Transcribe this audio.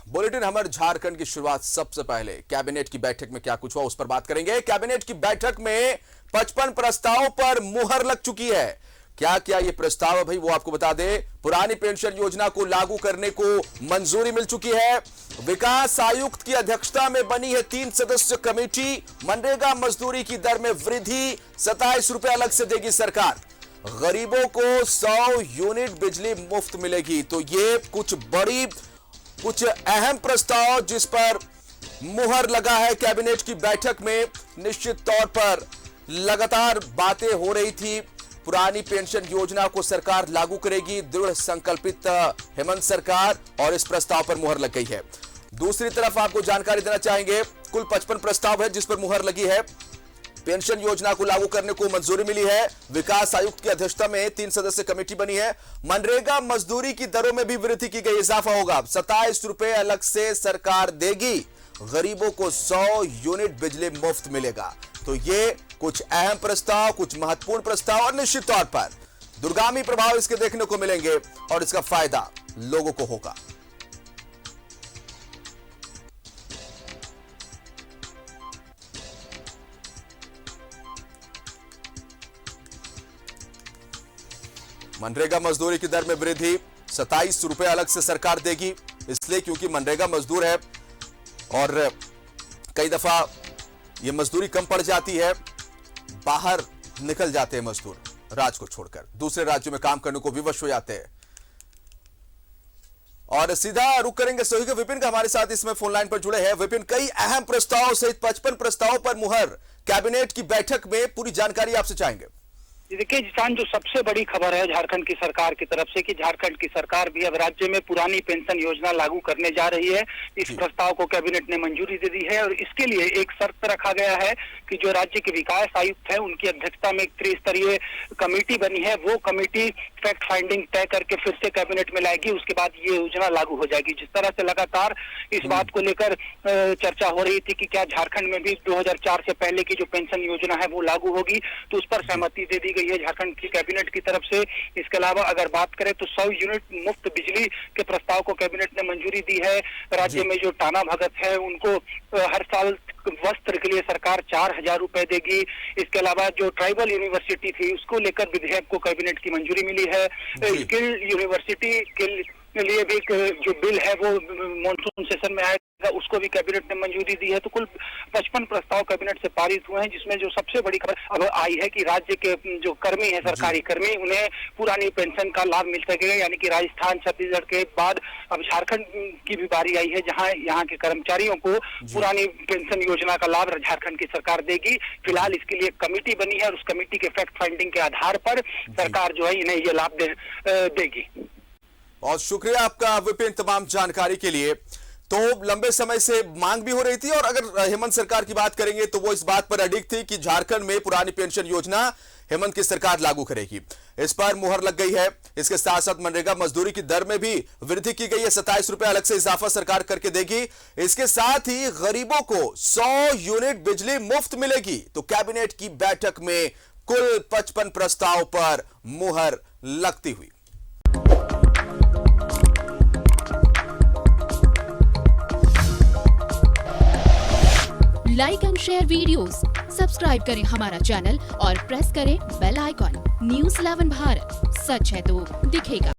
Bulletin हमर झारखंड की शुरुआत सबसे पहले कैबिनेट की बैठक में क्या कुछ हुआ उस पर बात करेंगे। कैबिनेट की बैठक में 55 प्रस्तावों पर मुहर लग चुकी है। क्या क्या ये प्रस्ताव है भाई वो आपको बता दें। पुरानी पेंशन योजना को लागू करने को मंजूरी मिल चुकी है। विकास आयुक्त की अध्यक्षता में बनी है 3 सदस्य कमेटी। मनरेगा मजदूरी की दर में वृद्धि, 27 रुपए अलग से देगी सरकार। गरीबों को 100 यूनिट बिजली मुफ्त मिलेगी। तो ये कुछ अहम प्रस्ताव जिस पर मुहर लगा है कैबिनेट की बैठक में। निश्चित तौर पर लगातार बातें हो रही थी। पुरानी पेंशन योजना को सरकार लागू करेगी, दृढ़ संकल्पित हेमंत सरकार, और इस प्रस्ताव पर मुहर लग गई है। दूसरी तरफ आपको जानकारी देना चाहेंगे, कुल 55 प्रस्ताव है जिस पर मुहर लगी है। पेंशन योजना को लागू करने को मंजूरी मिली है। विकास आयुक्त की अध्यक्षता में 3 सदस्य कमेटी बनी है। मनरेगा मजदूरी की दरों में भी वृद्धि की गई, इजाफा होगा। 27 रुपए अलग से सरकार देगी। गरीबों को 100 यूनिट बिजली मुफ्त मिलेगा। तो ये कुछ अहम प्रस्ताव, कुछ महत्वपूर्ण प्रस्ताव, और निश्चित तौर पर दूरगामी प्रभाव इसके देखने को मिलेंगे और इसका फायदा लोगों को होगा। मनरेगा मजदूरी की दर में वृद्धि, 27 रुपए अलग से सरकार देगी, इसलिए क्योंकि मनरेगा मजदूर है और कई दफा यह मजदूरी कम पड़ जाती है। बाहर निकल जाते हैं मजदूर, राज्य को छोड़कर दूसरे राज्यों में काम करने को विवश हो जाते हैं। और सीधा रुक करेंगे सहयोगी विपिन का हमारे साथ इसमें फोन लाइन पर जुड़े हैं। विपिन, कई अहम प्रस्ताव सहित 55 प्रस्तावों पर मुहर कैबिनेट की बैठक में, पूरी जानकारी आपसे चाहेंगे। देखिए जिसान, जो सबसे बड़ी खबर है झारखंड की सरकार की तरफ से कि झारखंड की सरकार भी अब राज्य में पुरानी पेंशन योजना लागू करने जा रही है। इस प्रस्ताव को कैबिनेट ने मंजूरी दे दी है और इसके लिए एक शर्त रखा गया है कि जो राज्य के विकास आयुक्त है उनकी अध्यक्षता में एक त्रिस्तरीय कमेटी बनी है। वो कमेटी फैक्ट फाइंडिंग तय करके फिर से कैबिनेट में लाएगी, उसके बाद ये योजना लागू हो जाएगी। जिस तरह से लगातार इस बात को लेकर चर्चा हो रही थी कि क्या झारखंड में भी 2004 से पहले की जो पेंशन योजना है वो लागू होगी, तो उस पर सहमति दे दी गई है झारखंड की कैबिनेट की तरफ से। इसके अलावा अगर बात करें तो 100 यूनिट मुफ्त बिजली के प्रस्ताव को कैबिनेट ने मंजूरी दी है। राज्य में जो टाना भगत है उनको हर साल वस्त्र के लिए सरकार 4000 रुपए देगी। इसके अलावा जो ट्राइबल यूनिवर्सिटी थी उसको लेकर विधेयक को कैबिनेट की मंजूरी मिली है। स्किल यूनिवर्सिटी के लिए भी जो बिल है वो मॉनसून सेशन में आएगा, उसको भी कैबिनेट ने मंजूरी दी है। तो कुल 55 प्रस्ताव कैबिनेट से पारित हुए हैं, जिसमें जो सबसे बड़ी खबर अब आई है कि राज्य के जो कर्मी है, सरकारी कर्मी, उन्हें पुरानी पेंशन का लाभ मिल सकेगा। यानी कि राजस्थान, छत्तीसगढ़ के बाद अब झारखंड की भी बारी आई है, जहां यहाँ के कर्मचारियों को पुरानी पेंशन योजना का लाभ झारखंड की सरकार देगी। फिलहाल इसके लिए कमेटी बनी है और उस कमेटी के फैक्ट फाइंडिंग के आधार पर सरकार जो है इन्हें ये लाभ देगी। बहुत शुक्रिया आपका विपिन, तमाम जानकारी के लिए। तो लंबे समय से मांग भी हो रही थी और अगर हेमंत सरकार की बात करेंगे तो वो इस बात पर अडिग थी कि झारखंड में पुरानी पेंशन योजना हेमंत की सरकार लागू करेगी। इस पर मुहर लग गई है। इसके साथ साथ मनरेगा मजदूरी की दर में भी वृद्धि की गई है, 27 रुपए अलग से इजाफा सरकार करके देगी। इसके साथ ही गरीबों को 100 यूनिट बिजली मुफ्त मिलेगी। तो कैबिनेट की बैठक में कुल 55 प्रस्ताव पर मुहर लगती हुई। Like and share videos, subscribe करें हमारा चैनल और प्रेस करें बेल आइकॉन। न्यूज़ 11 भारत, सच है तो दिखेगा।